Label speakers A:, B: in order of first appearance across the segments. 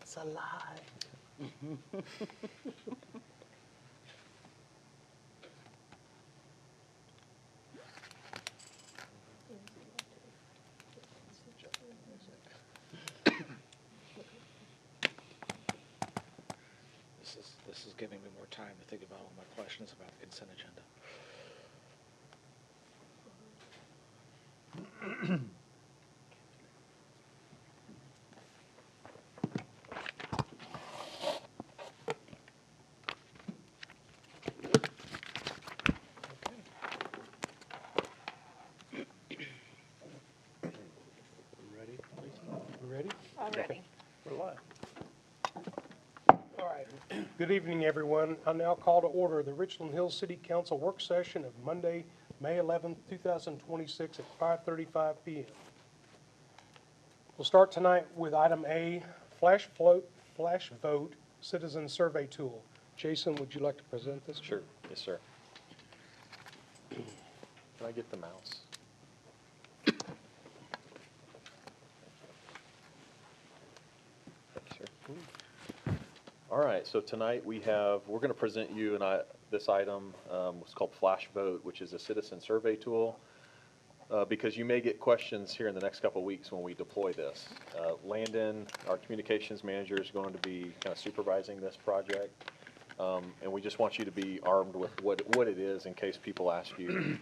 A: It's a lie.
B: This is giving me more time to think about all my questions about the consent agenda.
A: Ready? You ready?
C: I'm ready.
A: We're live. All right. Good evening, everyone. I now call to order the Richland Hills City Council work session of Monday, May 11th, 2026 at 5:35 p.m. We'll start tonight with item A, flash vote citizen survey tool. Jason, would you like to present this?
D: Sure, yes, sir. Can I get the mouse? Thanks, sir. All right, so tonight we're going to present you this item, what's called Flash Vote, which is a citizen survey tool, because you may get questions here in the next couple of weeks when we deploy this. Landon, our communications manager, is going to be kind of supervising this project. And we just want you to be armed with what it is in case people ask you,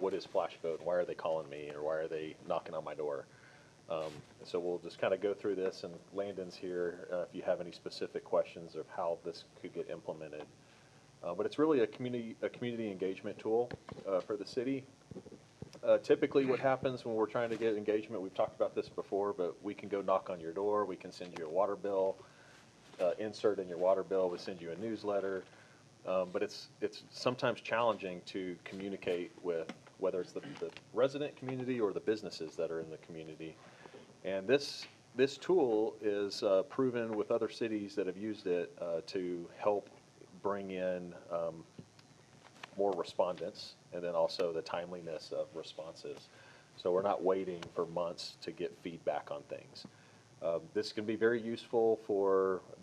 D: what is Flash Vote, why are they calling me, or why are they knocking on my door? So we'll just kind of go through this, and Landon's here if you have any specific questions of how this could get implemented. But it's really a community engagement tool for the city. Typically what happens when we're trying to get engagement, we've talked about this before, but we can go knock on your door, we can send you a water bill, insert in your water bill, we send you a newsletter, but it's sometimes challenging to communicate with whether it's the resident community or the businesses that are in the community. And this tool is proven with other cities that have used it to help bring in more respondents, and then also the timeliness of responses. So we're not waiting for months to get feedback on things. This can be very useful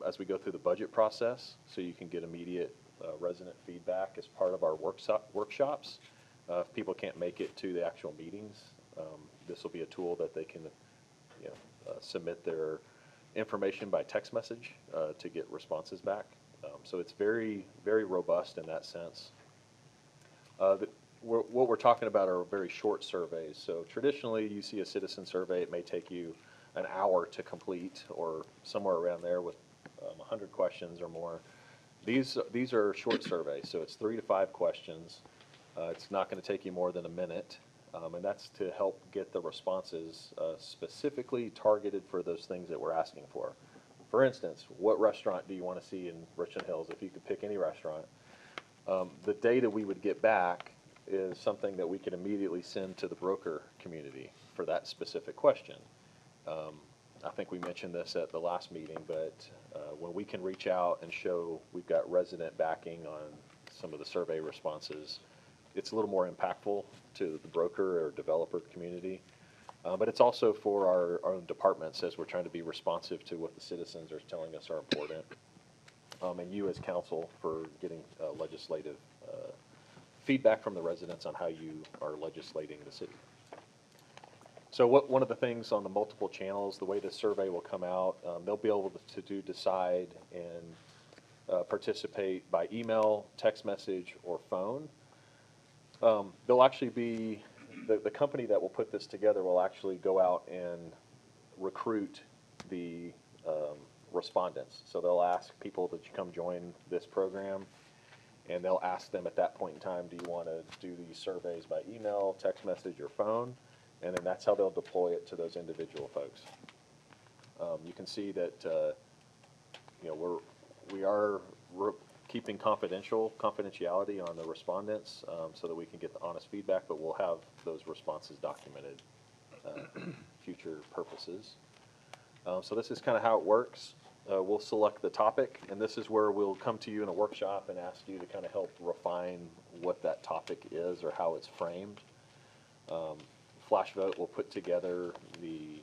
D: as we go through the budget process, so you can get immediate resident feedback as part of our workshops. If people can't make it to the actual meetings, this will be a tool that they can submit their information by text message to get responses back. So it's very, very robust in that sense. What we're talking about are very short surveys. So traditionally, you see a citizen survey, it may take you an hour to complete, or somewhere around there with 100 questions or more. These are short surveys, so it's 3 to 5 questions. It's not going to take you more than a minute, and that's to help get the responses specifically targeted for those things that we're asking for. For instance, what restaurant do you want to see in Richland Hills? If you could pick any restaurant, the data we would get back is something that we can immediately send to the broker community for that specific question. I think we mentioned this at the last meeting, but when we can reach out and show we've got resident backing on some of the survey responses, it's a little more impactful to the broker or developer community. But it's also for our own departments, as we're trying to be responsive to what the citizens are telling us are important. And you as council for getting legislative feedback from the residents on how you are legislating the city. So one of the things on the multiple channels, the way this survey will come out, they'll be able to decide and participate by email, text message, or phone. They'll actually be, the company that will put this together will actually go out and recruit the respondents. So they'll ask people to come join this program, and they'll ask them at that point in time, do you want to do these surveys by email, text message, or phone? And then that's how they'll deploy it to those individual folks. You can see that we are keeping confidentiality on the respondents so that we can get the honest feedback, but we'll have those responses documented future purposes. So this is kind of how it works. We'll select the topic, and this is where we'll come to you in a workshop and ask you to kind of help refine what that topic is or how it's framed. Flash Vote will put together the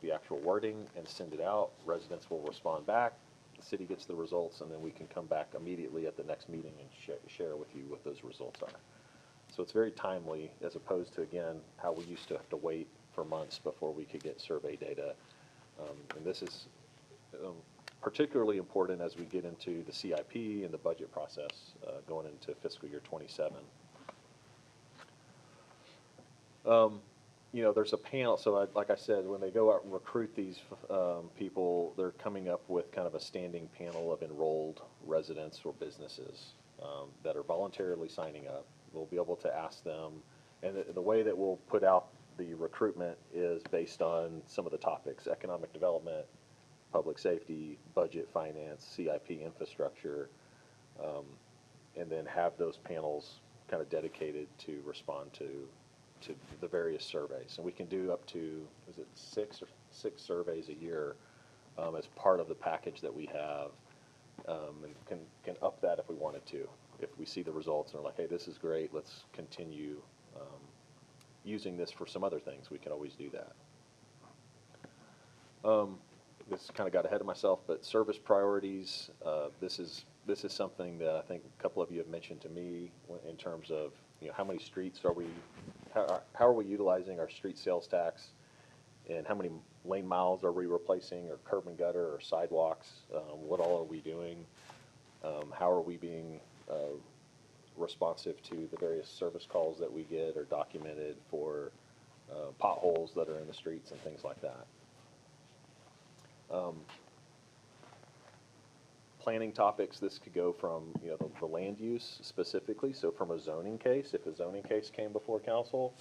D: the actual wording and send it out. Residents will respond back, the city gets the results, and then we can come back immediately at the next meeting and share with you what those results are. So it's very timely, as opposed to, again, how we used to have to wait for months before we could get survey data. And this is particularly important as we get into the CIP and the budget process going into fiscal year '27. You know, there's a panel, so like I said, when they go out and recruit these people, they're coming up with kind of a standing panel of enrolled residents or businesses that are voluntarily signing up. We'll be able to ask them, and the way that we'll put out the recruitment is based on some of the topics: economic development, public safety, budget, finance, CIP, infrastructure, and then have those panels kind of dedicated to respond to the various surveys. And we can do up to, is it six surveys a year as part of the package that we have, and can up that if we wanted to. If we see the results and are like, hey, this is great, let's continue using this for some other things, we can always do that. This kind of got ahead of myself, but service priorities, this is something that I think a couple of you have mentioned to me in terms of, you know, how many streets are we, how are we utilizing our street sales tax, and how many lane miles are we replacing, or curb and gutter, or sidewalks? What all are we doing? How are we being responsive to the various service calls that we get, or documented for potholes that are in the streets and things like that? Planning topics, this could go from, you know, the land use specifically, so from a zoning case, if a zoning case came before council,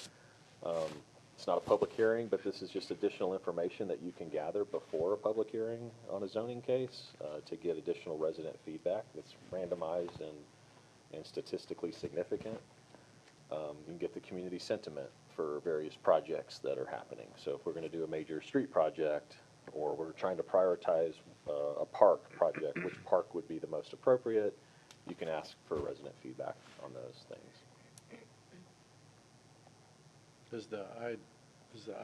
D: it's not a public hearing, but this is just additional information that you can gather before a public hearing on a zoning case to get additional resident feedback that's randomized and statistically significant. You can get the community sentiment for various projects that are happening. So if we're going to do a major street project, or we're trying to prioritize a park project, which park would be the most appropriate, you can ask for resident feedback on those things.
C: Is the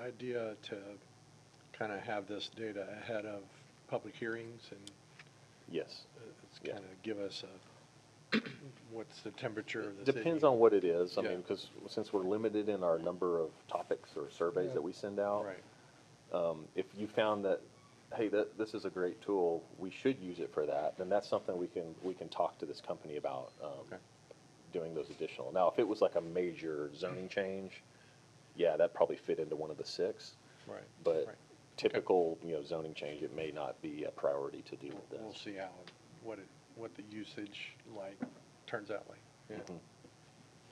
C: idea to kind of have this data ahead of public hearings, and
D: Yes.
C: it's
D: Yeah.
C: kind of give us a, what's the temperature of the city?
D: Depends on what it is. I
C: Yeah.
D: mean, because since we're limited in our number of topics or surveys
C: Yeah.
D: that we send out,
C: Right.
D: If you found that, hey, this is a great tool, we should use it for that, then that's something we can talk to this company about
C: Okay.
D: doing those additional. Now, if it was like a major zoning change, yeah, that probably fit into one of the six.
C: Right.
D: But
C: Right.
D: typical, you know, zoning change, it may not be a priority to deal with
C: We'll
D: this.
C: see how, what the usage turns out like. Yeah.
D: Mhm.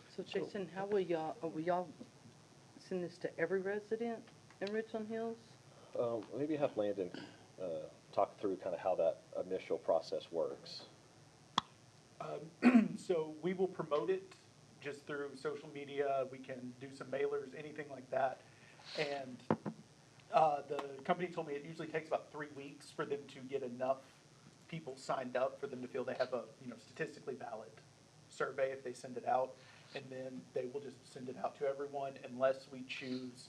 E: So Jason, how will y'all send this to every resident in Richland Hills?
D: Maybe have Landon talk through kind of how that initial process works.
F: So we will promote it just through social media. We can do some mailers, anything like that. And the company told me it usually takes about 3 weeks for them to get enough people signed up for them to feel they have a, you know, statistically valid survey if they send it out. And then they will just send it out to everyone unless we choose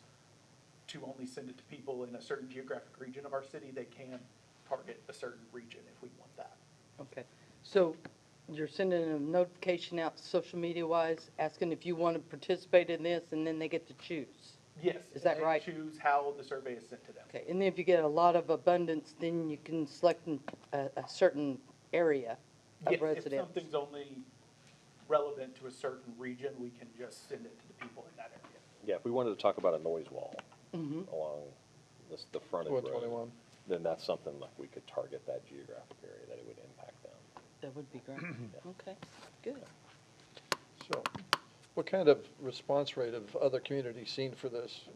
F: to only send it to people in a certain geographic region of our city. They can target a certain region if we want that.
E: Okay, so you're sending a notification out social media wise, asking if you want to participate in this, and then they get to choose?
F: Yes.
E: Is that
F: and they
E: right?
F: choose how the survey is sent to them.
E: Okay, and then if you get a lot of abundance, then you can select a certain area
F: Yes,
E: of
F: if
E: residents?
F: something's only relevant to a certain region, we can just send it to the people in that area.
D: Yeah, if we wanted to talk about a noise wall
E: Mhm.
D: along the frontage road,
C: 121.
D: then that's something like we could target that geographic area that it would impact them.
E: That would be great. Okay, good.
G: So, what kind of response rate have other communities seen for this?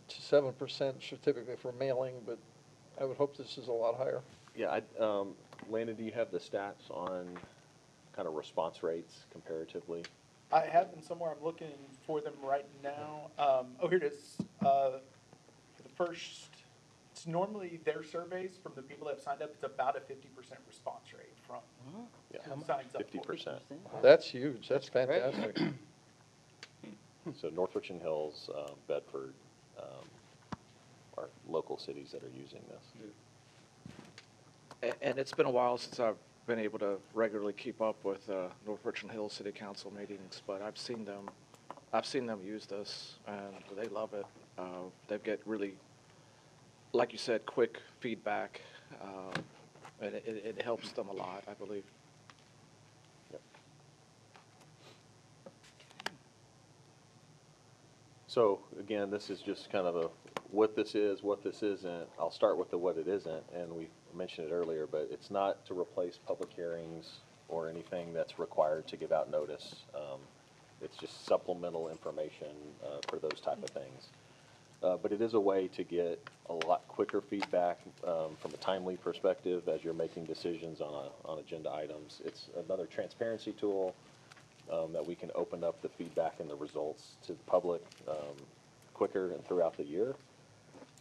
G: 7% should typically for mailing, but I would hope this is a lot higher.
D: Yeah, Landon, do you have the stats on kind of response rates comparatively?
F: I have them somewhere, I'm looking for them right now. Here it is. For the first, it's normally their surveys from the people that have signed up, it's about a 50% response rate from
D: Yeah,
F: who signs up. for it.
D: 50%.
G: That's huge, that's
E: great.
G: fantastic.
D: So North Richland Hills, Bedford, our local cities that are using this.
B: And it's been a while since I've been able to regularly keep up with North Richland Hills City Council meetings, but I've seen them use this, and they love it. They get really, like you said, quick feedback, and it helps them a lot, I believe.
D: So again, this is just kind of a what this is, what this isn't. I'll start with the what it isn't, and we mentioned it earlier, but it's not to replace public hearings or anything that's required to give out notice. It's just supplemental information for those type of things. But it is a way to get a lot quicker feedback from a timely perspective as you're making decisions on agenda items. It's another transparency tool that we can open up the feedback and the results to the public quicker and throughout the year.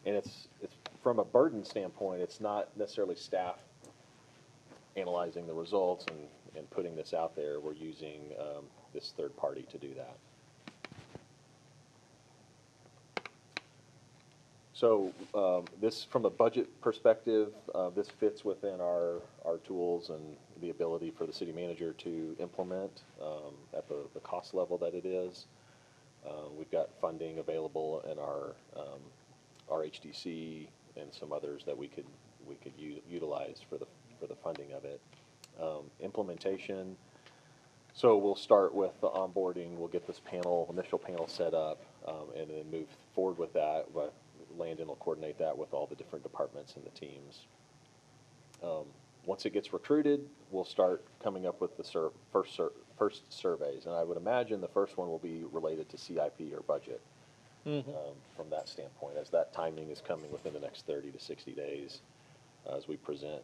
D: And it's from a burden standpoint, it's not necessarily staff analyzing the results and putting this out there. We're using this third party to do that. So this, from a budget perspective, this fits within our tools and the ability for the city manager to implement at the cost level that it is. We've got funding available in our HDC and some others that we could utilize for the funding of it. Implementation. So we'll start with the onboarding. We'll get this initial panel set up, and then move forward with that. But Landon will coordinate that with all the different departments and the teams. Once it gets recruited, we'll start coming up with the first surveys, and I would imagine the first one will be related to CIP or budget. From that standpoint, as that timing is coming within the next 30 to 60 days, as we present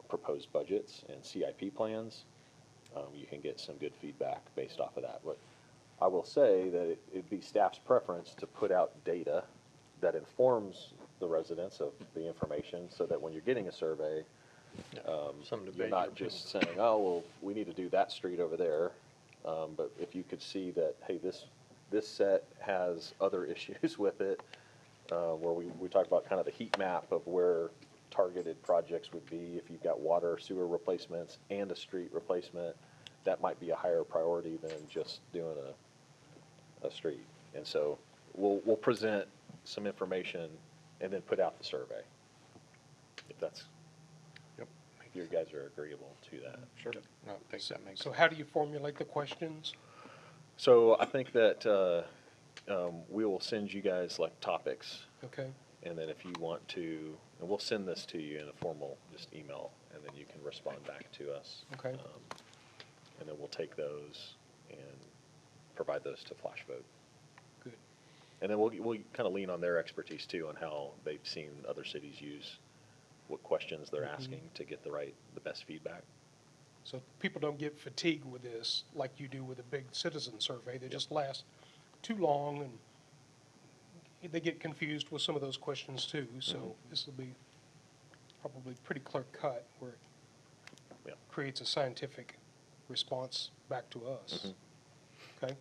D: proposed budgets and CIP plans, you can get some good feedback based off of that. But I will say that it'd be staff's preference to put out data that informs the residents of the information, so that when you're getting a survey,
C: Some debate
D: you're not just saying, oh, well, we need to do that street over there. But if you could see that, hey, this set has other issues with it, where we talk about kind of the heat map of where targeted projects would be. If you've got water, sewer replacements and a street replacement, that might be a higher priority than just doing a street. And so we'll present some information and then put out the survey, if that's,
C: Yep.
D: if you guys are agreeable to that.
C: Sure. No, I think that makes
A: So
C: sense.
A: how do you formulate the questions?
D: So I think that we will send you guys like topics,
A: Okay,
D: and then if you want to, and we'll send this to you in a formal just email, and then you can respond back to us.
A: Okay.
D: And then we'll take those and provide those to Flash Vote.
A: good.
D: And then we'll kind of lean on their expertise too, on how they've seen other cities use, what questions they're asking to get the best feedback.
A: So people don't get fatigued with this like you do with a big citizen survey. They just last too long, and they get confused with some of those questions too. So this will be probably pretty clear cut, where it
D: Yeah.
A: creates a scientific response back to us. Okay?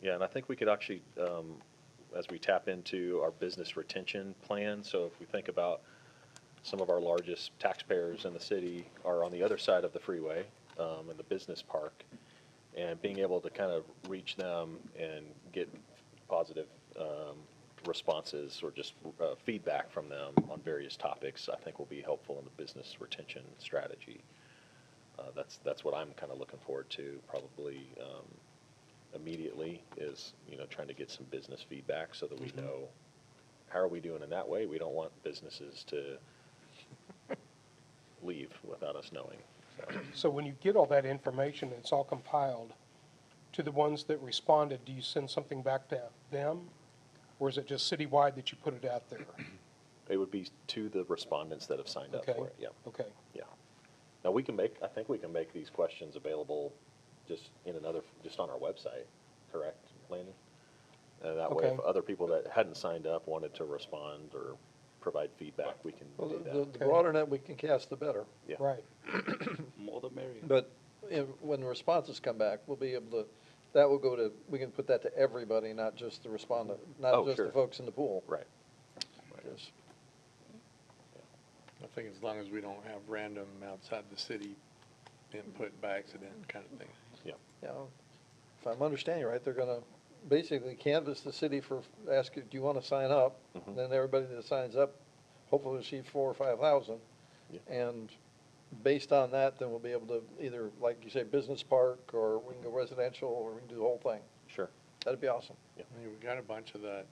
D: Yeah, and I think we could actually, as we tap into our business retention plan, so if we think about some of our largest taxpayers in the city are on the other side of the freeway, in the business park, and being able to kind of reach them and get positive responses or just feedback from them on various topics, I think will be helpful in the business retention strategy. That's what I'm kind of looking forward to probably immediately, is, trying to get some business feedback so that we know how are we doing in that way. We don't want businesses to leave without us knowing.
A: So when you get all that information and it's all compiled, to the ones that responded, do you send something back to them? Or is it just citywide that you put it out there?
D: It would be to the respondents that have signed up
A: Okay.
D: for it, yeah.
A: Okay,
D: Yeah. Now, I think we can make these questions available just on our website, correct, Landon? And that way, if
A: Okay.
D: other people that hadn't signed up wanted to respond or provide feedback, we can
G: Well,
D: do
G: the
D: that.
G: the broader net we can cast, the better.
D: Yeah.
A: right.
B: More the merrier.
G: But when the responses come back, we'll be able to, that will go to, we can put that to everybody, not just the respondent,
D: Oh,
G: not just
D: sure.
G: the folks in the pool.
D: Right.
G: is.
C: I think as long as we don't have random outside the city input by accident kind of thing.
G: You know, if I'm understanding right, they're gonna basically canvass the city for, ask you, do you wanna sign up?
D: Mhm.
G: Then everybody that signs up hopefully receive 4,000 or 5,000.
D: Yeah.
G: And based on that, then we'll be able to either, like you say, business park, or we can go residential, or we can do the whole thing.
D: Sure.
G: That'd be awesome.
C: I mean, we got a bunch of that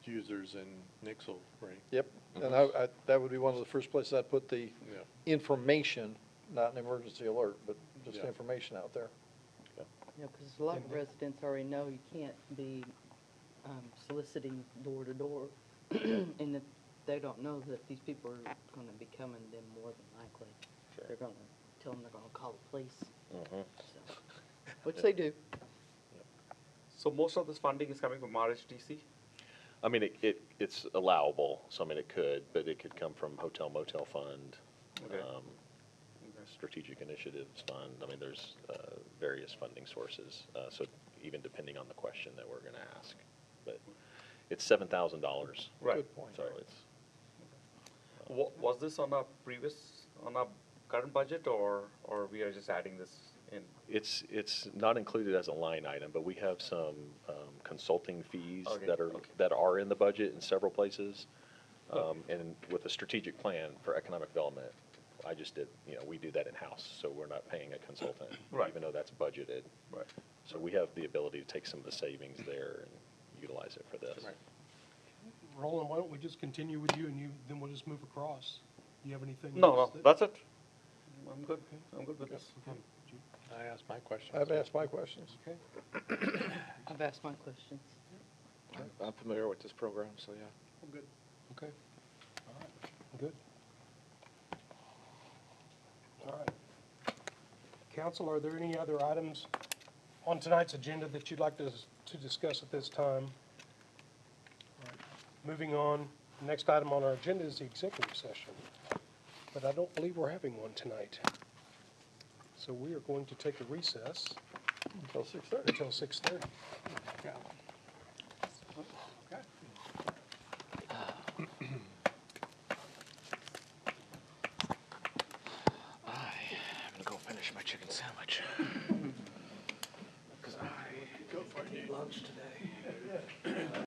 C: users in Nixle, right?
G: Yep, and I, that would be one of the first places I'd put the
C: Yeah.
G: information, not an emergency alert, but just
C: Yeah.
G: information out there.
E: Yeah, because a lot of residents already know you can't be soliciting door to door. And if they don't know that these people are going to be coming, then more than likely,
D: Sure.
E: they're going to tell them they're going to call the police,
D: Mhm.
E: so, which they do.
H: So most of this funding is coming from RHTC?
D: I mean, it's allowable, so I mean, it could, but it could come from hotel motel fund,
H: Okay.
D: strategic initiatives fund. I mean, there's various funding sources, so even depending on the question that we're gonna ask. But it's $7,000.
H: Right.
G: Good point.
D: So it's,
H: Was this on our current budget, or we are just adding this in?
D: it's not included as a line item, but we have some consulting fees
H: Okay,
D: that are,
H: okay.
D: that are in the budget in several places. And with a strategic plan for economic development, I just did, we do that in-house, so we're not paying a consultant.
H: Right.
D: Even though that's budgeted.
H: Right.
D: So we have the ability to take some of the savings there and utilize it for this.
C: Right.
A: Roland, why don't we just continue with you, and then we'll just move across? Do you have anything?
H: No,
A: else
H: no,
A: that-
H: that's it. I'm good. I'm good with this.
A: Okay.
C: I asked my question.
G: I've asked my questions.
A: Okay.
E: I've asked my questions.
B: I'm familiar with this program, so yeah.
A: I'm good. Okay. All right. Good. All right. Council, are there any other items on tonight's agenda that you'd like to discuss at this time? All right. Moving on, the next item on our agenda is the executive session, but I don't believe we're having one tonight. So we are going to take a recess
G: Until 6:30.
A: until 6:30.
B: I'm gonna go finish my chicken sandwich. Because I need lunch today.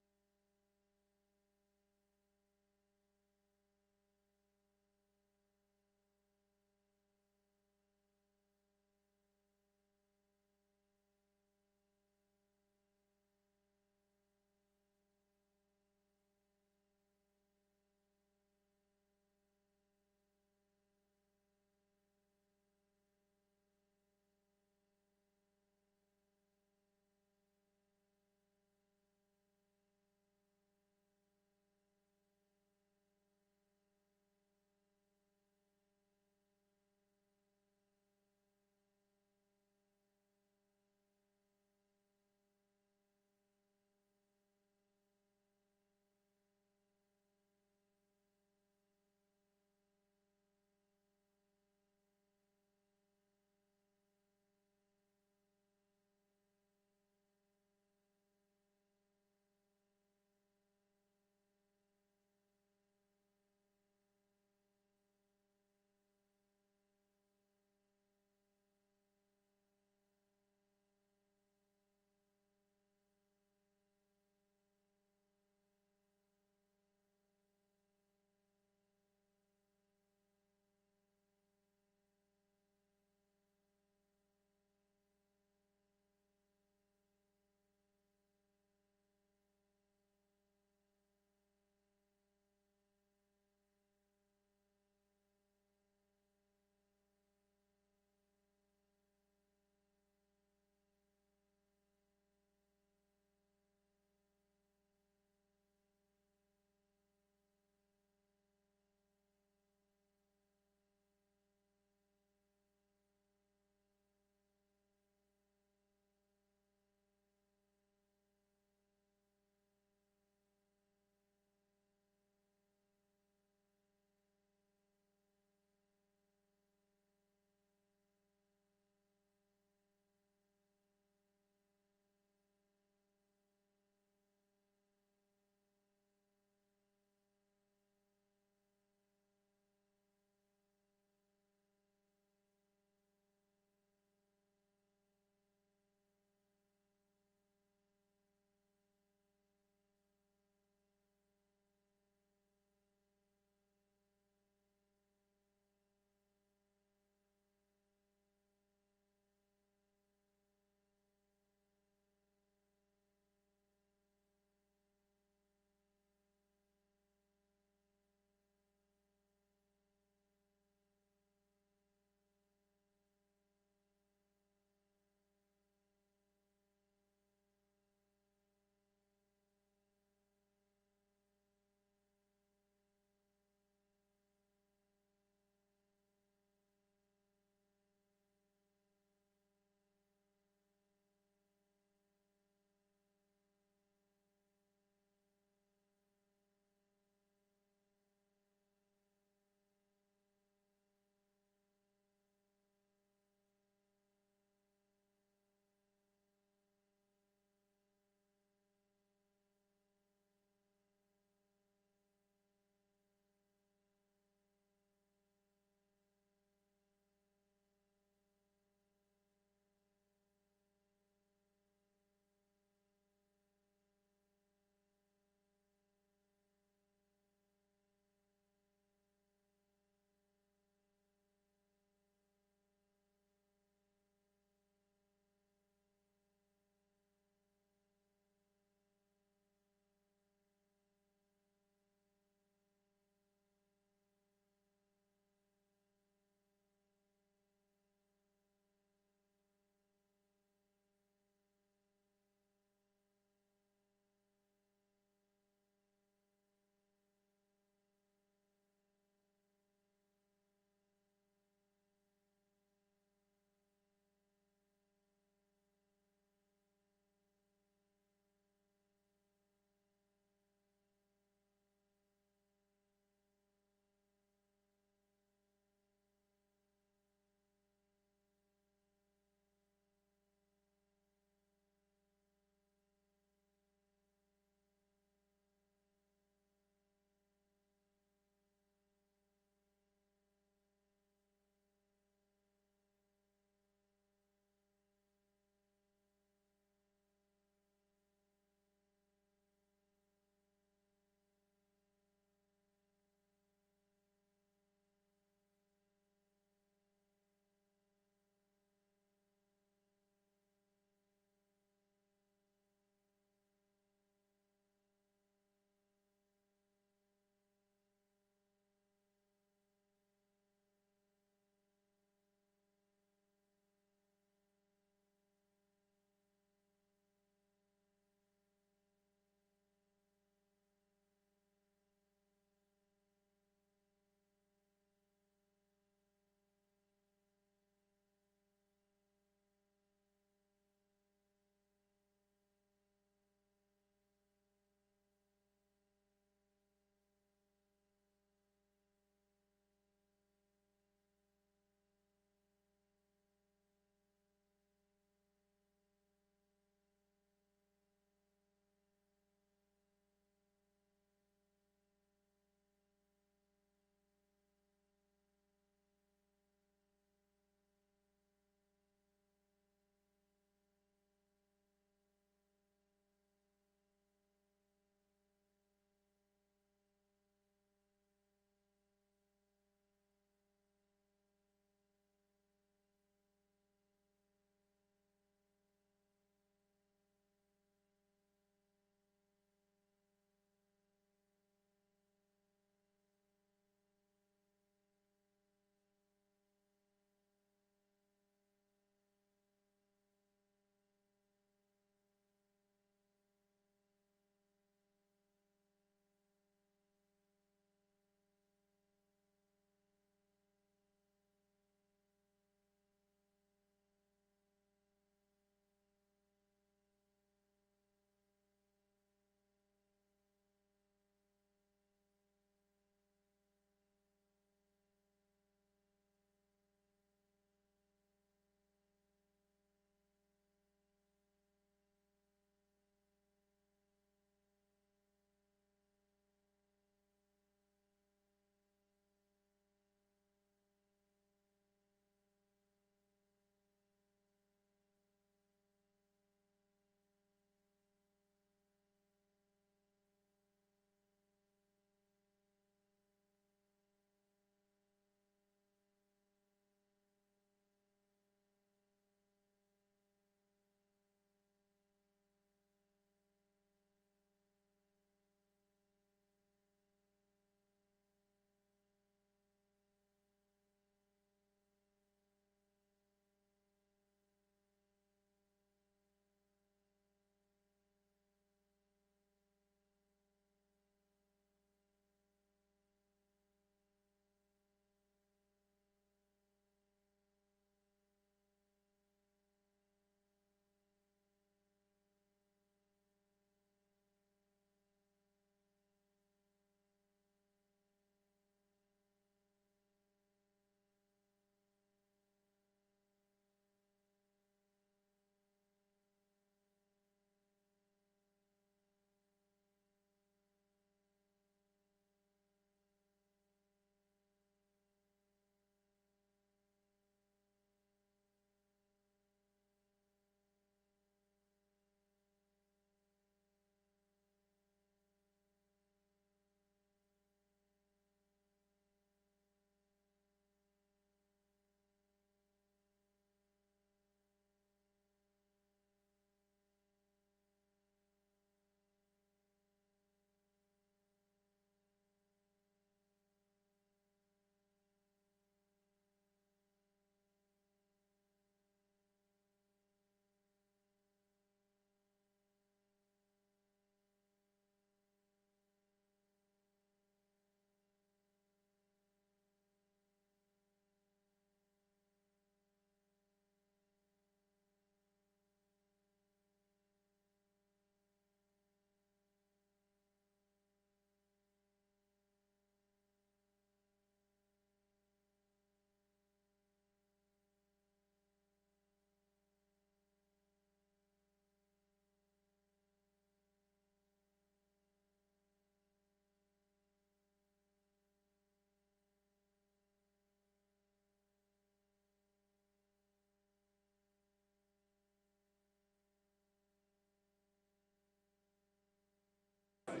A: You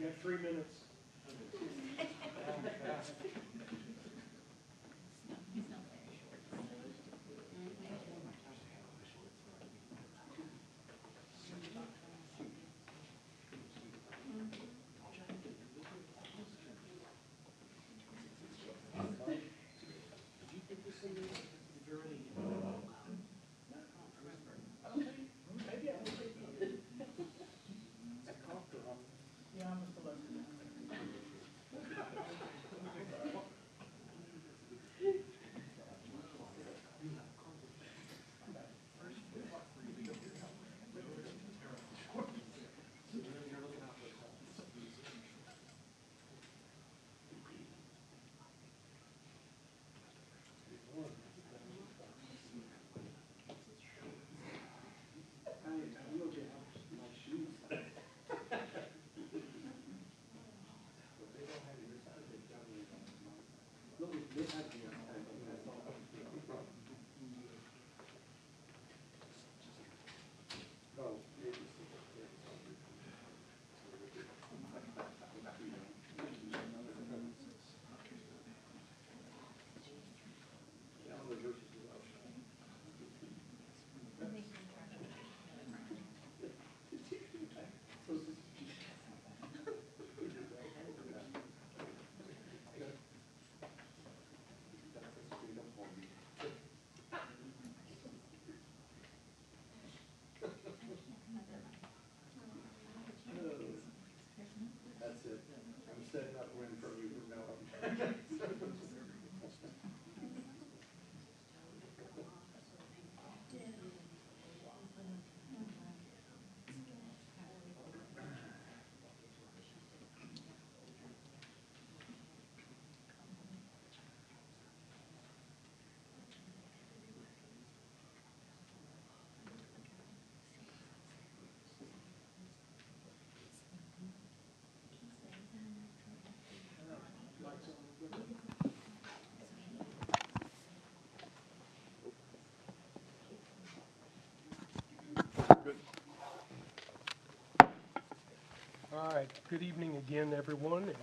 A: got 3 minutes.
C: That's it. I'm setting up win from you from now on.
A: All right, good evening again, everyone. And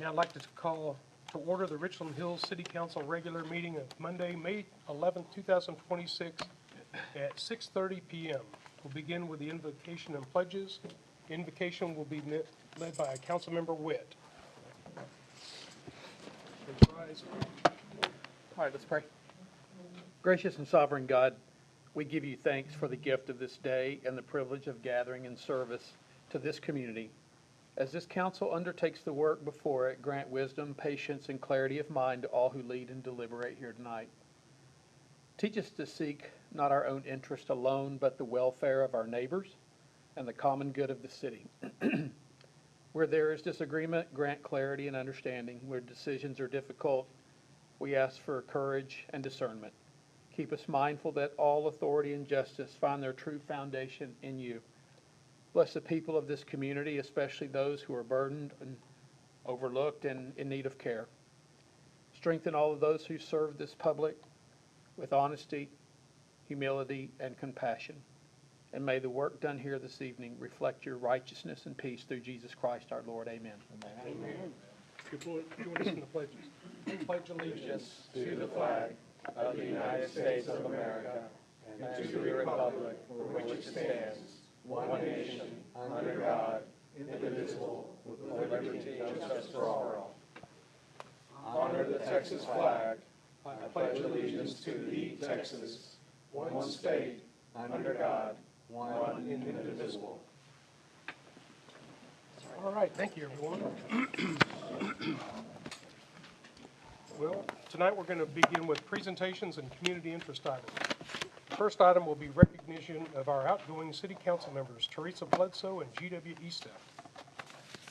A: now I'd like to call to order the Richland Hills City Council regular meeting of Monday, May 11th, 2026 at 6:30 PM. We'll begin with the invocation and pledges. Invocation will be led by Councilmember Witt. Please rise.
I: All right, let's pray. Gracious and sovereign God, we give you thanks for the gift of this day and the privilege of gathering in service to this community. As this council undertakes the work before it, grant wisdom, patience, and clarity of mind to all who lead and deliberate here tonight. Teach us to seek not our own interest alone, but the welfare of our neighbors and the common good of the city. Where there is disagreement, grant clarity and understanding. Where decisions are difficult, we ask for courage and discernment. Keep us mindful that all authority and justice find their true foundation in you. Bless the people of this community, especially those who are burdened and overlooked and in need of care. Strengthen all of those who serve this public with honesty, humility, and compassion. And may the work done here this evening reflect your righteousness and peace through Jesus Christ our Lord. Amen.
A: If you want to listen to pledges. Pledge allegiance
B: To the flag of the United States of America and to the republic for which it stands, one nation, under God, indivisible, with liberty and justice for all. Honor the Texas flag. I pledge allegiance to thee, Texas, one state, under God, one indivisible.
A: All right, thank you, everyone. Well, tonight we're going to begin with presentations and community interest items. The first item will be recognition of our outgoing city council members, Teresa Bledsoe and G.W. Eastaff.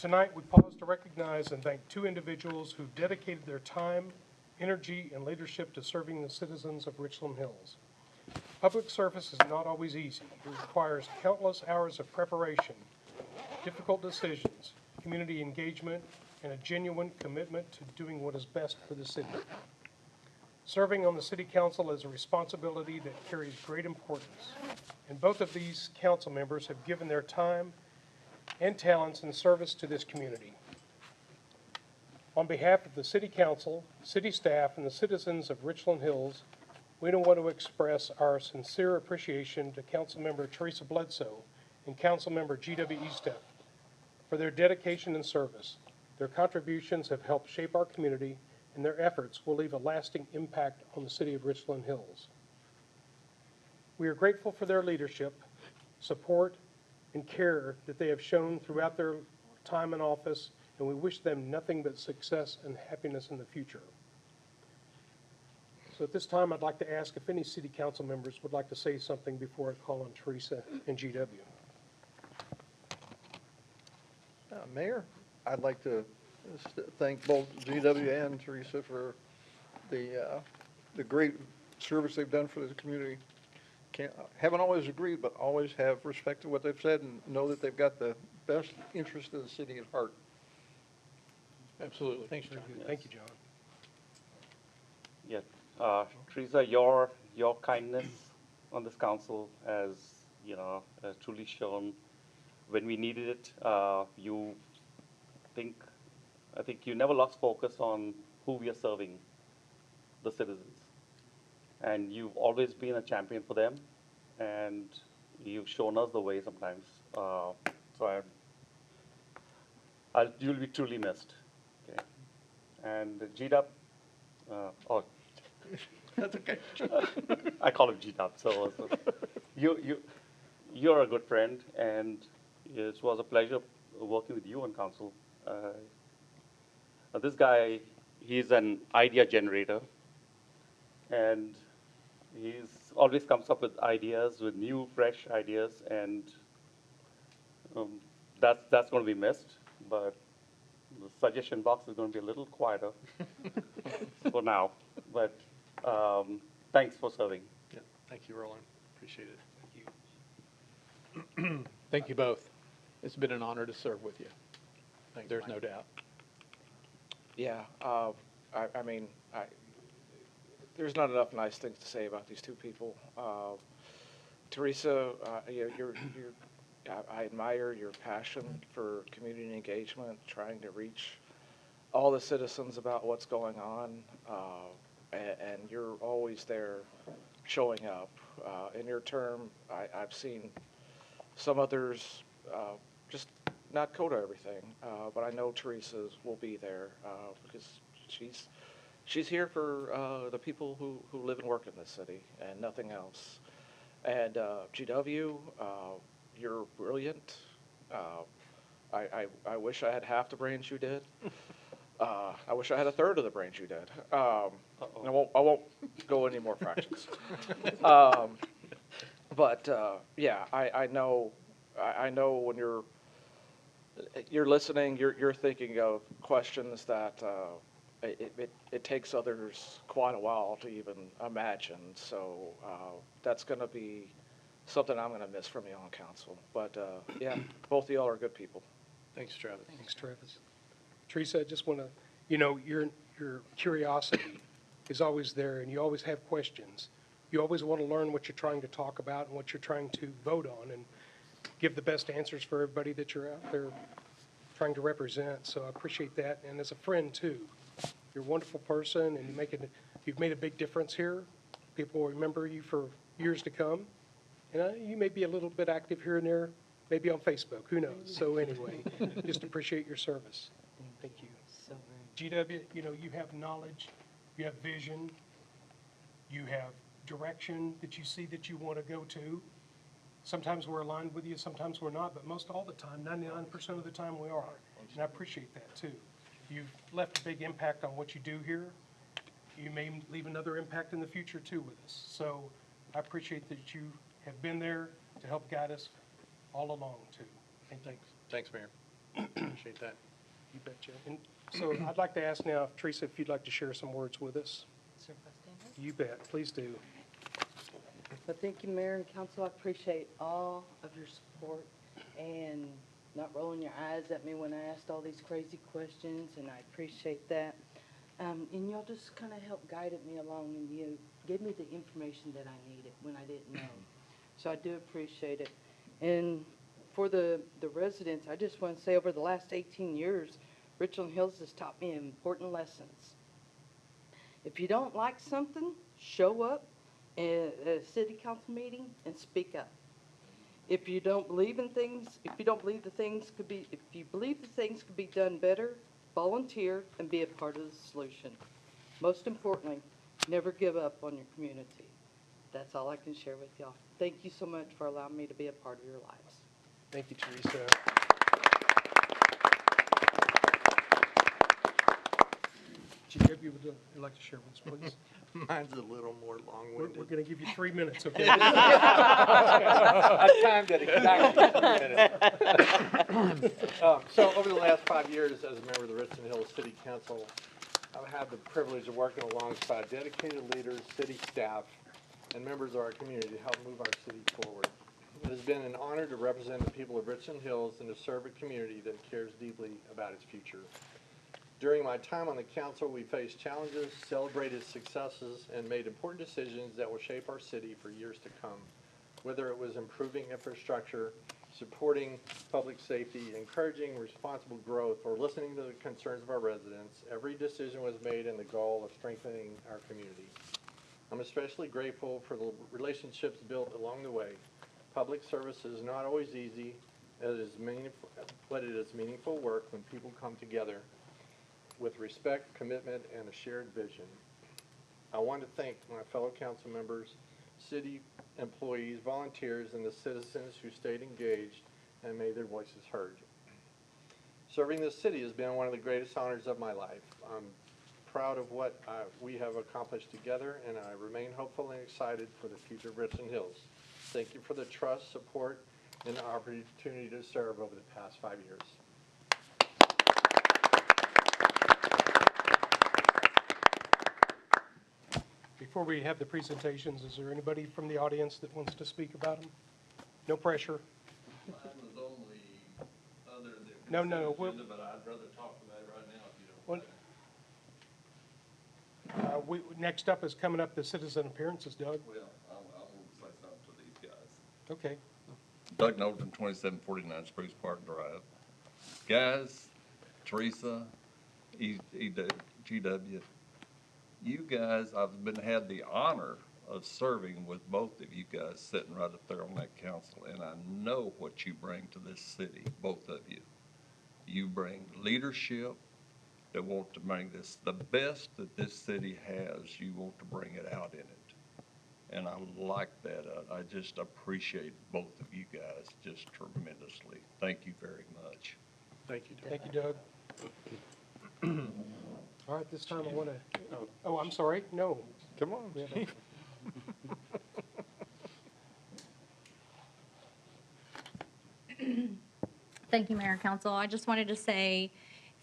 A: Tonight, we pause to recognize and thank two individuals who dedicated their time, energy, and leadership to serving the citizens of Richland Hills. Public service is not always easy. It requires countless hours of preparation, difficult decisions, community engagement, and a genuine commitment to doing what is best for the city. Serving on the city council is a responsibility that carries great importance, and both of these council members have given their time and talents in service to this community. On behalf of the city council, city staff, and the citizens of Richland Hills, we want to express our sincere appreciation to Councilmember Teresa Bledsoe and Councilmember G.W. Eastep for their dedication and service. Their contributions have helped shape our community, and their efforts will leave a lasting impact on the city of Richland Hills. We are grateful for their leadership, support, and care that they have shown throughout their time in office, and we wish them nothing but success and happiness in the future. So at this time, I'd like to ask if any city council members would like to say something before I call on Teresa and GW.
G: Mayor, I'd like to thank both GW and Teresa for the great service they've done for the community. Haven't always agreed, but always have respected what they've said and know that they've got the best interest of the city at heart.
I: Absolutely.
A: Thanks, John. Thank you, John.
H: Yeah, Teresa, your kindness on this council has, has truly shown when we needed it. I think you never lost focus on who we are serving, the citizens. And you've always been a champion for them, and you've shown us the way sometimes. So you'll be truly missed. Okay. And GDUP,
G: That's okay.
H: I call him GDUP. So you're a good friend, and it was a pleasure working with you on council. This guy, he's an idea generator, and he's always comes up with ideas, with new, fresh ideas, and that's going to be missed. But the suggestion box is going to be a little quieter for now. But thanks for serving.
C: Yeah, thank you, Roland. Appreciate it.
I: Thank you both. It's been an honor to serve with you.
C: Thanks,
I: There's
C: Mike.
I: no doubt.
B: Yeah, I mean, there's not enough nice things to say about these two people. Teresa, I admire your passion for community engagement, trying to reach all the citizens about what's going on, and you're always there showing up. In your term, I've seen some others just not go to everything, but I know Teresa will be there because she's here for the people who live and work in this city and nothing else. And GW, you're brilliant. I wish I had half the brains you did. I wish I had a third of the brains you did. I won't go any more fractions. But yeah, I know when you're listening, you're thinking of questions that it takes others quite a while to even imagine. So that's going to be something I'm going to miss from you on council. But yeah, both of y'all are good people.
C: Thanks, Travis.
A: Thanks, Travis. Teresa, I just want to, your curiosity is always there, and you always have questions. You always want to learn what you're trying to talk about and what you're trying to vote on, and give the best answers for everybody that you're out there trying to represent. So I appreciate that. And as a friend, too, you're a wonderful person, and you've made a big difference here. People will remember you for years to come. And you may be a little bit active here and there, maybe on Facebook, who knows? So anyway, just appreciate your service. Thank you.
E: So very
A: GW, you have knowledge, you have vision, you have direction that you see that you want to go to. Sometimes we're aligned with you, sometimes we're not, but most all the time, 99% of the time we are. And I appreciate that too. You've left a big impact on what you do here. You may leave another impact in the future too with us. So I appreciate that you have been there to help guide us all along too. Thank you.
C: Thanks, Mayor. Appreciate that.
A: You betcha. And so I'd like to ask now, Teresa, if you'd like to share some words with us.
E: Sir, if I stand up?
A: You bet, please do.
E: Well, thank you, Mayor and Council. I appreciate all of your support and not rolling your eyes at me when I asked all these crazy questions, and I appreciate that. And y'all just kind of helped guided me along, and you gave me the information that I needed when I didn't know. So I do appreciate it. And for the residents, I just want to say over the last 18 years, Richland Hills has taught me important lessons. If you don't like something, show up at a city council meeting and speak up. If you don't believe in things, if you believe that things could be done better, volunteer and be a part of the solution. Most importantly, never give up on your community. That's all I can share with y'all. Thank you so much for allowing me to be a part of your lives.
A: Thank you, Teresa. GW, would you like to share with us, please?
G: Mine's a little more
A: We're
G: long-winded.
A: going to give you 3 minutes, okay?
G: I timed it exactly 2 minutes. So over the last 5 years, as a member of the Richland Hills City Council, I've had the privilege of working alongside dedicated leaders, city staff, and members of our community to help move our city forward. It has been an honor to represent the people of Richland Hills and to serve a community that cares deeply about its future. During my time on the council, we faced challenges, celebrated successes, and made important decisions that will shape our city for years to come. Whether it was improving infrastructure, supporting public safety, encouraging responsible growth, or listening to the concerns of our residents, every decision was made in the goal of strengthening our community. I'm especially grateful for the relationships built along the way. Public service is not always easy, but it is meaningful work when people come together with respect, commitment, and a shared vision. I want to thank my fellow council members, city employees, volunteers, and the citizens who stayed engaged and made their voices heard. Serving this city has been one of the greatest honors of my life. I'm proud of what we have accomplished together, and I remain hopeful and excited for the future of Richland Hills. Thank you for the trust, support, and the opportunity to serve over the past 5 years.
A: Before we have the presentations, is there anybody from the audience that wants to speak about them? No pressure.
J: Mine was only other than
A: No, no,
J: consent agenda, but I'd rather talk about it right now if you don't
A: Well,
J: mind.
A: Next up is coming up the citizen appearances, Doug.
J: Well, I want to say something to these guys.
A: Okay.
J: Doug Knowlton, 2749 Spruce Park Drive. Guys, Teresa, GW, you guys, I've had the honor of serving with both of you guys sitting right up there on that council, and I know what you bring to this city, both of you. You bring leadership that want to bring this, the best that this city has, you want to bring it out in it. And I like that. I just appreciate both of you guys just tremendously. Thank you very much.
C: Thank you, Doug.
A: Thank you, Doug. All right, this time I want to, oh, I'm sorry, no.
G: Come on.
A: We have a-
K: Thank you, Mayor and Council. I just wanted to say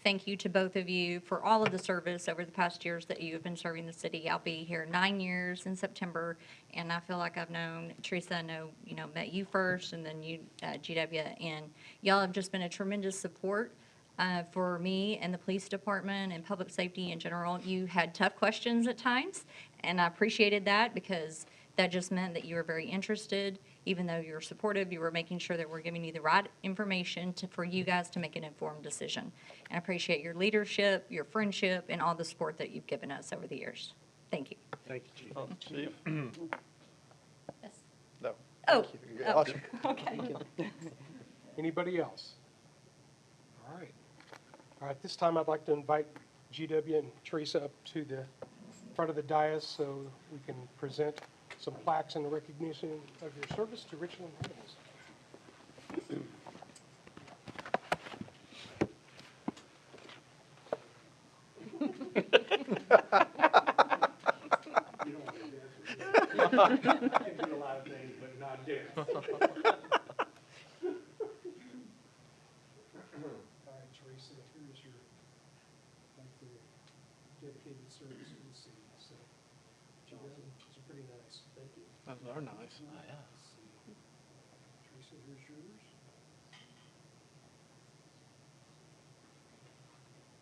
K: thank you to both of you for all of the service over the past years that you have been serving the city. I'll be here 9 years in September, and I feel like I've known Teresa. I know, met you first, and then you, GW, and y'all have just been a tremendous support for me and the police department and public safety in general. You had tough questions at times, and I appreciated that because that just meant that you were very interested. Even though you were supportive, you were making sure that we're giving you the right information for you guys to make an informed decision. And I appreciate your leadership, your friendship, and all the support that you've given us over the years. Thank you.
C: Thank you, Chief.
K: Yes.
G: No.
K: Oh,
G: Thank you.
K: oh,
G: Awesome.
K: okay.
A: Anybody else? All right. All right, this time I'd like to invite GW and Teresa up to the front of the dais so we can present some plaques in recognition of your service to Richland Hills.
F: I can do a lot of things, but not this.
A: dedicated service to the city, so. John, those are pretty nice. Thank you.
I: Those are nice.
A: Teresa, here's yours.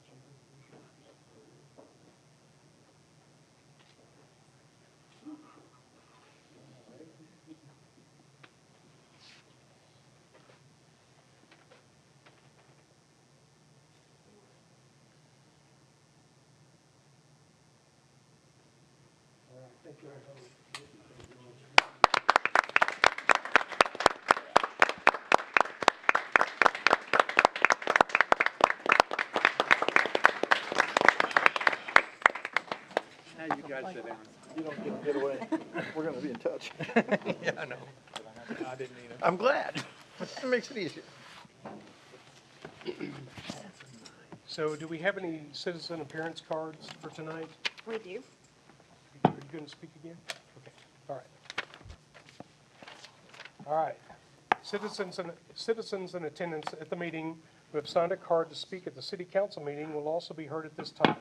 A: Jennifer, here's yours. All right, thank you.
I: Now you guys sit down.
G: You don't get away. We're gonna be in touch.
I: Yeah, I know. I didn't either.
G: I'm glad. It makes it easier.
A: So do we have any citizen appearance cards for tonight?
K: We do.
A: Are you going to speak again? Okay, all right. All right. Citizens in attendance at the meeting who have signed a card to speak at the city council meeting will also be heard at this time.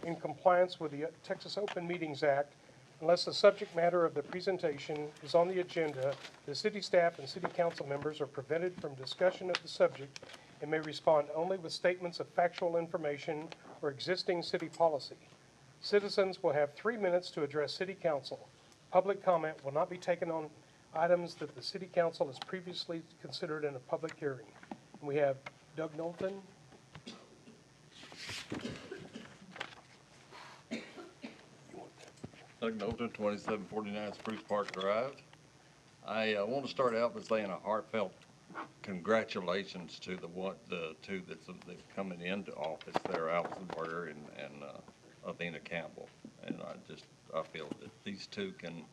A: In compliance with the Texas Open Meetings Act, unless the subject matter of the presentation is on the agenda, the city staff and city council members are prevented from discussion of the subject and may respond only with statements of factual information or existing city policy. Citizens will have 3 minutes to address city council. Public comment will not be taken on items that the city council has previously considered in a public hearing. And we have Doug Knowlton.
J: Doug Knowlton, 2749 Spruce Park Drive. I want to start out by saying a heartfelt congratulations to the two that's coming into office there, Allison Barter and Athena Campbell. And I feel that these two can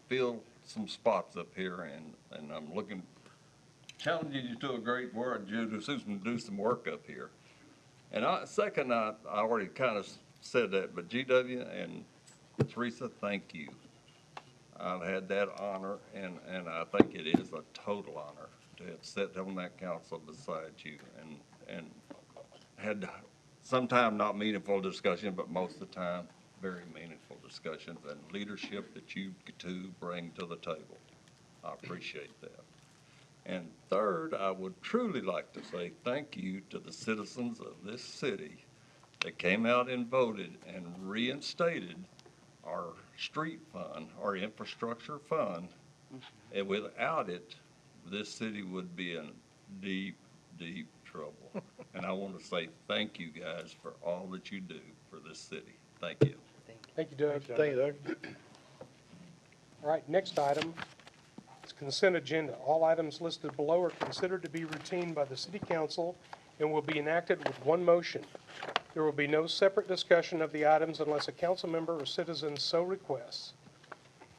J: fill some spots up here, and I'm challenging you to a great word, Judy, Susan, do some work up here. And I already kind of said that, but GW and Teresa, thank you. I've had that honor, and I think it is a total honor to have sat on that council beside you and had sometime not meaningful discussion, but most of the time, very meaningful discussions and leadership that you two bring to the table. I appreciate that. And third, I would truly like to say thank you to the citizens of this city that came out and voted and reinstated our street fund, our infrastructure fund. And without it, this city would be in deep, deep trouble. And I want to say thank you guys for all that you do for this city. Thank you.
A: Thank you, Doug.
G: Thank you, Doug.
A: All right, next item is consent agenda. All items listed below are considered to be routine by the city council and will be enacted with one motion. There will be no separate discussion of the items unless a council member or citizen so requests,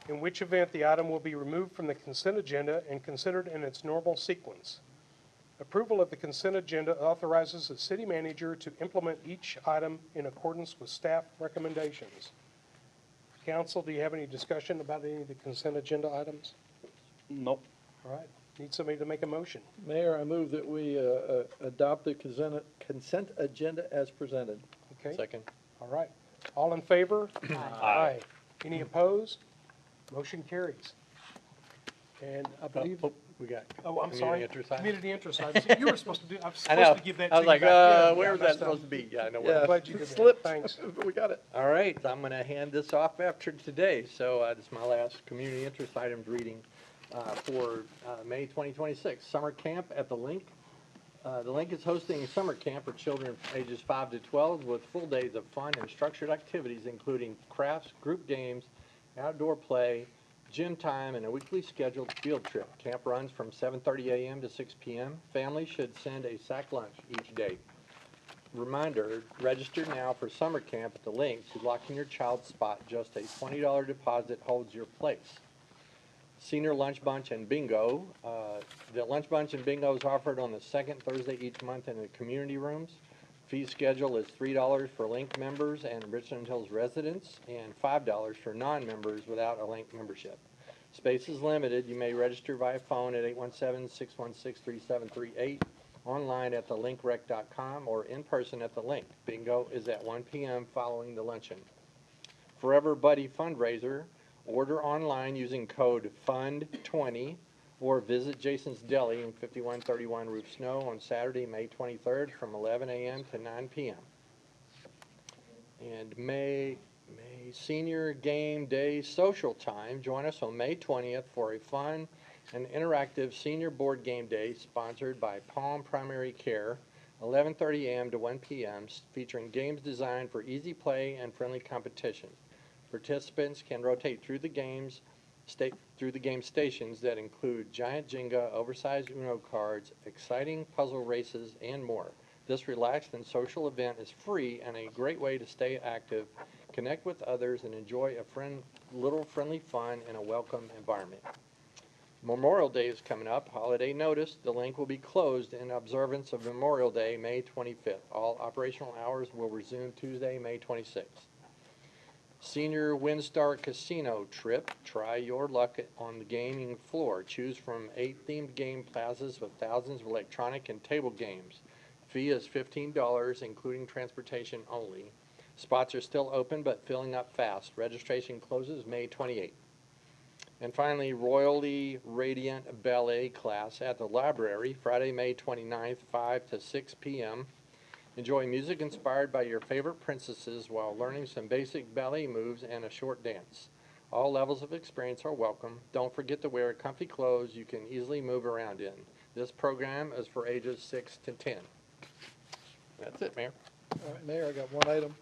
A: in which event the item will be removed from the consent agenda and considered in its normal sequence. Approval of the consent agenda authorizes the city manager to implement each item in accordance with staff recommendations. Council, do you have any discussion about any of the consent agenda items?
H: Nope.
A: All right, need somebody to make a motion.
G: Mayor, I move that we adopt the consent agenda as presented.
A: Okay.
G: Second.
A: All right. All in favor? Aye. Any opposed? Motion carries. And I believe,
G: We got.
A: I'm sorry.
G: interest item.
A: Community interest items. You were supposed to do, I was
L: I know.
A: supposed to give that to you.
L: I was like,
A: back then.
L: where
A: Yeah,
L: was that
A: messed up.
L: supposed to be? Yeah, I know
G: Yeah.
L: where.
A: Glad you did that.
G: Slipped.
A: Thanks.
G: We got it.
L: All right, I'm gonna hand this off after today, so this is my last community interest items reading for May 2026. Summer camp at the Link. The Link is hosting summer camp for children ages 5 to 12 with full days of fun and structured activities, including crafts, group games, outdoor play, gym time, and a weekly scheduled field trip. Camp runs from 7:30 a.m. to 6 p.m. Families should send a sack lunch each day. Reminder, register now for summer camp at the Link to lock in your child's spot. Just a $20 deposit holds your place. Senior Lunch Bunch and Bingo. The Lunch Bunch and Bingo is offered on the second Thursday each month in the community rooms. Fee schedule is $3 for Link members and Richland Hills residents, and $5 for non-members without a Link membership. Space is limited. You may register via phone at 817-616-3738 online at thelinkrec.com or in person at the link. Bingo is at 1 p.m. following the luncheon. Forever Buddy fundraiser, order online using code FUND20 or visit Jason's Deli in 5131 Roof Snow on Saturday, May 23rd from 11 a.m. to 9 p.m. And May Senior Game Day Social Time. Join us on May 20th for a fun and interactive senior board game day sponsored by Palm Primary Care, 11:30 a.m. to 1 p.m., featuring games designed for easy play and friendly competition. Participants can rotate through the game stations that include giant Jenga, oversized Uno cards, exciting puzzle races, and more. This relaxed and social event is free and a great way to stay active, connect with others, and enjoy a little friendly fun in a welcome environment. Memorial Day is coming up. Holiday notice. The link will be closed in observance of Memorial Day, May 25th. All operational hours will resume Tuesday, May 26th. Senior WinStar Casino trip. Try your luck on the gaming floor. Choose from 8 themed game plazas with thousands of electronic and table games. Fee is $15, including transportation only. Spots are still open but filling up fast. Registration closes May 28th. And finally, Royally Radiant Ballet class at the library, Friday, May 29th, 5 to 6 p.m. Enjoy music inspired by your favorite princesses while learning some basic ballet moves and a short dance. All levels of experience are welcome. Don't forget to wear comfy clothes you can easily move around in. This program is for ages 6 to 10. That's it, Mayor.
G: All right, Mayor, I got one item.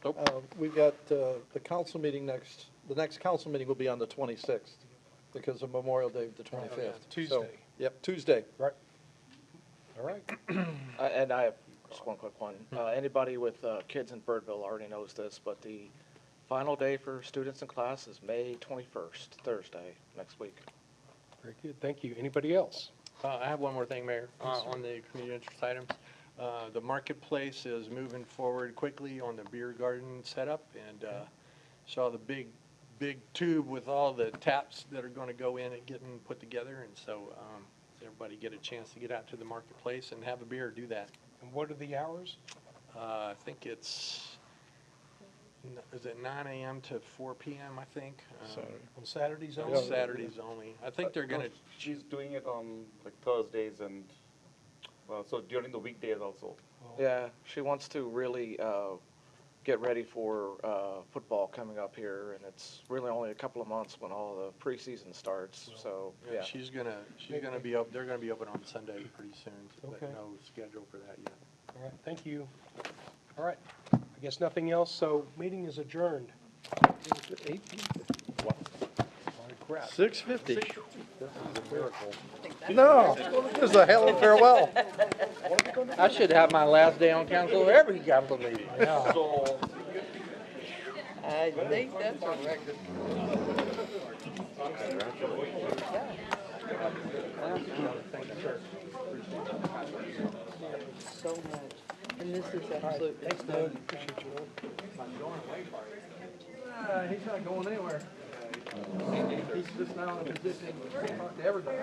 G: We've got the council meeting the next council meeting will be on the 26th because of Memorial Day, the 25th.
A: Tuesday.
G: So, yep, Tuesday.
A: Right. All right.
B: And I have just one quick one. Anybody with kids in Birdville already knows this, but the final day for students in class is May 21st, Thursday, next week.
A: Very good. Thank you. Anybody else?
L: I have one more thing, Mayor, on the community interest items. The marketplace is moving forward quickly on the beer garden setup, and saw the big tube with all the taps that are going to go in and getting put together, and so everybody get a chance to get out to the marketplace and have a beer, do that.
A: And what are the hours?
L: I think is it 9 a.m. to 4 p.m., I think?
A: On Saturdays
L: On
A: only?
L: Saturdays only. I think they're going to,
H: She's doing it on like Thursdays and, so during the weekdays also.
B: Yeah, she wants to really get ready for football coming up here, and it's really only a couple of months when all the preseason starts. So yeah,
L: she's gonna be up. They're gonna be open on Sunday pretty soon, but
A: Okay.
L: no schedule for that yet.
A: All right, thank you. All right, I guess nothing else, so meeting is adjourned.
G: 6:50. No, this is a hell of a farewell.
L: I should have my last day on council every council meeting.
H: So,
E: I think that's a record. So much. And this is absolutely.
A: Thanks, Doug. Appreciate you.
G: He's not going anywhere. He's just now in a position to talk to everybody.